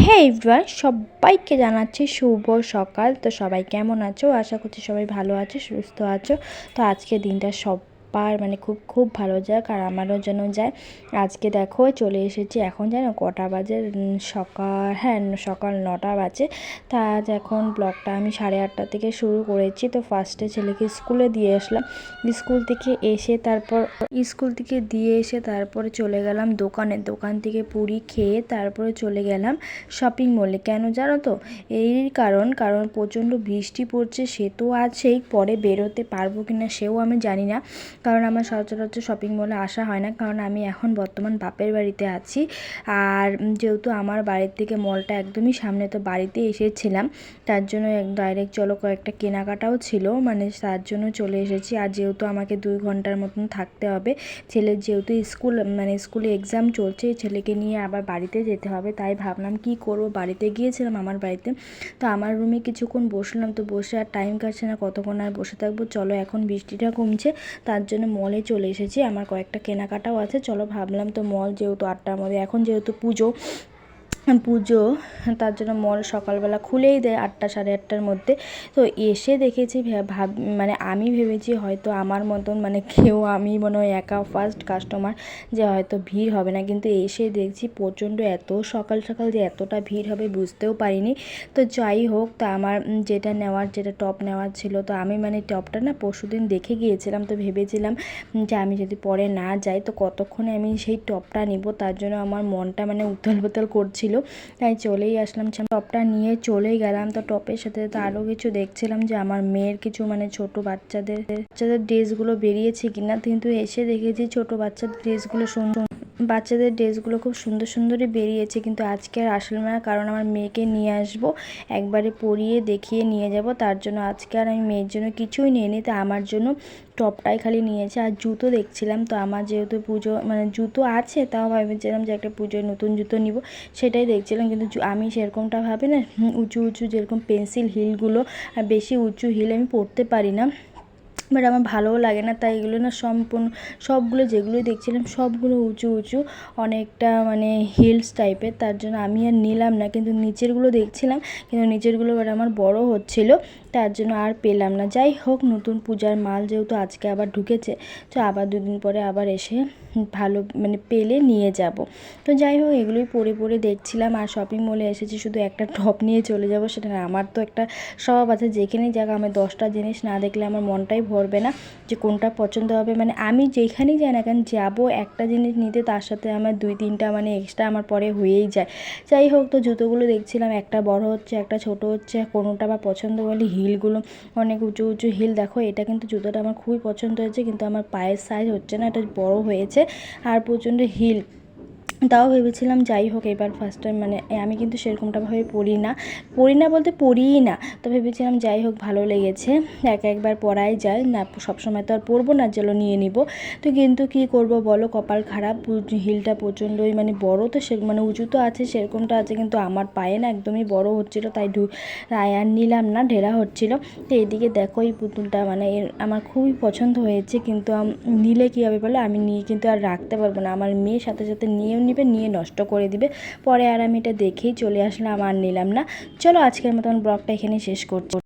হে everyone, সবাইকে জানাচ্ছি শুভ সকাল। তো সবাই কেমন আছো? আশা করছি সবাই ভালো আছো, সুস্থ আছো। তো আজকে দিনটা সবার খুব খুব ভালো যাক, আর আমারও যেন যায়। আজকে দেখো চলে এসেছি, এখন জানো কটা বাজে? সকাল 9টা বাজে। তা আজ এখন ব্লগটা আমি 8:30 থেকে শুরু করেছি। তো ফার্স্টে ছেলেকে স্কুলে দিয়ে আসলাম। স্কুল থেকে দিয়ে এসে তারপরে চলে গেলাম দোকান থেকে পুরি খেয়ে তারপরে চলে গেলাম শপিং মলে। কেন জানো তো? এই কারণ প্রচণ্ড বৃষ্টি পড়ছে, সে তো আছেই, পরে বেরোতে পারবো কিনা সেও আমি জানি না। কারণ আমার সচরাচর শপিং মলে আসা হয় না, কারণ আমি এখন বর্তমান বাপের বাড়িতে আছি। আর যেহেতু আমার বাড়ির থেকে মলটা একদমই সামনে, তো বাড়িতে এসেছিলাম, তার জন্য ডাইরেক্ট চলো কয়েকটা কেনাকাটাও ছিল, তার জন্য চলে এসেছি। আর যেহেতু আমাকে 2 ঘন্টার মতন থাকতে হবে, ছেলের যেহেতু স্কুলে এক্সাম চলছে, ছেলেকে নিয়ে আবার বাড়িতে যেতে হবে, তাই ভাবলাম কি করব। বাড়িতে গিয়েছিলাম আমার বাড়িতে, তো আমার রুমে কিছুক্ষণ বসলাম, তো বসে আর টাইম কাটছে না, কতক্ষণ আর বসে থাকবো। চলো এখন বৃষ্টিটা কমছে, তার জন্য মলে চলে এসেছি। আমার কয়েকটা কেনাকাটাও আছে, চলো ভাবলাম তো মল যেহেতু 8টার মধ্যে, এখন যেহেতু পুজো, তার জন্য মল সকালবেলা খুলেই দেয় 8টা 8:30টার মধ্যে। তো এসে দেখেছি আমি ভেবেছি হয়তো আমার মতন কেউ, আমি মনে হয় একা ফার্স্ট কাস্টমার, যে হয়তো ভিড় হবে না, কিন্তু এসে দেখছি প্রচণ্ড এত সকাল সকাল যে এতটা ভিড় হবে বুঝতেও পারিনি। তো যাই হোক, তো আমার যেটা টপ নেওয়ার ছিল, তো আমি টপটা না পরশুদিন দেখে গিয়েছিলাম, তো ভেবেছিলাম যে আমি যদি পরে না যাই তো কতক্ষণে আমি সেই টপটা নিব, তার জন্য আমার মনটা উথল পুথল করছিল, তাই চলেই আসলাম। টপটা নিয়ে চলেই গেলাম। তো টপের সাথে তো আরও কিছু দেখছিলাম, যে আমার মেয়ের কিছু ছোট বাচ্চাদের ড্রেসগুলো বেরিয়েছে কিনা, কিন্তু এসে দেখেছি ছোট বাচ্চাদের ড্রেসগুলো খুব সুন্দর সুন্দরই বেরিয়েছে, কিন্তু আজকে আর আসলাম না, কারণ আমার মেয়েকে নিয়ে আসবো, একবারে পরিয়ে দেখিয়ে নিয়ে যাব, তার জন্য আজকে আর আমি মেয়ের জন্য কিছুই নিইনি। তো আমার জন্য টপটাই খালি নিয়েছে। আর জুতো দেখছিলাম, তো আমার যেহেতু পুজো জুতো আছে, তাও ভেবেছিলাম যে একটা পুজোয় নতুন জুতো নিব, সেটাই দেখছিলাম। কিন্তু আমি সেরকমটা ভাবি না, উঁচু উঁচু যেরকম পেন্সিল হিলগুলো, আর বেশি উঁচু হিল আমি পরতে পারি না, বাট আমার ভালোও লাগে না, তাই এগুলো না সবগুলো যেগুলোই দেখছিলাম সবগুলো উঁচু উঁচু, অনেকটা হিলস টাইপের, তার জন্য আমি আর নিলাম না। কিন্তু নিচেরগুলো দেখছিলাম, কিন্তু নিচেরগুলো আমার বড় হচ্ছিল, তার জন্য আর পেলাম না। যাই হোক, নতুন পূজার মাল যেহেতু আজকে আবার ঢুকেছে, তো আবার 2 দিন পরে আবার এসে ভালো পেলে নিয়ে যাব। তো যাই হোক, এগুলোই পরে দেখছিলাম। আর শপিং মলে এসেছি শুধু একটা টপ নিয়ে চলে যাব সেটা না, আমার তো একটা স্বভাব আছে, যেখানেই যাক আমি 10টা জিনিস না দেখলে আমার মনটাই ভরবে না, যে কোনটা পছন্দ হবে। আমি যেখানেই যাই না কেন যাবো একটা জিনিস নিতে, তার সাথে আমার 2-3টা এক্সট্রা আমার পরে হয়েই যায়। যাই হোক, তো জুতোগুলো দেখছিলাম, একটা বড় হচ্ছে, একটা ছোট হচ্ছে, কোনোটা বা পছন্দ হলে হিলগুলো অনেক উঁচু উঁচু হিল। দেখো, এটা কিন্তু জুতোটা আমার খুবই পছন্দ হয়েছে, কিন্তু আমার পায়ের সাইজ হচ্ছে না, এটা বড় হয়েছে আর প্রচণ্ড হিল। তাও ভেবেছিলাম যাই হোক, এবার ফার্স্ট টাইম আমি কিন্তু সেরকমটাভাবে পড়ি না বলতে পড়িই না, তো ভেবেছিলাম যাই হোক ভালো লেগেছে, একবার পরাই যায় না, সবসময় তো আর পরবো না, চলো নিয়ে নিব। তো কিন্তু কি করব বলো, কপাল খারাপ, হিলটা প্রচণ্ডই বড়, তো সে উঁচু তো আছে, সেরকমটা আছে, কিন্তু আমার পায়ে না একদমই বড় হচ্ছিল, তাই আর নিলাম না, ঢেলা হচ্ছিল। তো এদিকে দেখো, এই পুতুলটা আমার খুবই পছন্দ হয়েছে, কিন্তু নিলে কী হবে বলো, আমি নিয়ে কিন্তু আর রাখতে পারবো না, আমার মেয়ের সাথে সাথে নিয়েও নিবে, নিয়ে নষ্ট করে দিবে, পরে আর আমি এটা দেখেই চলে আসলাম, আর নিলাম না। চলো আজকের মতন ব্লগটা এখানে শেষ করছি।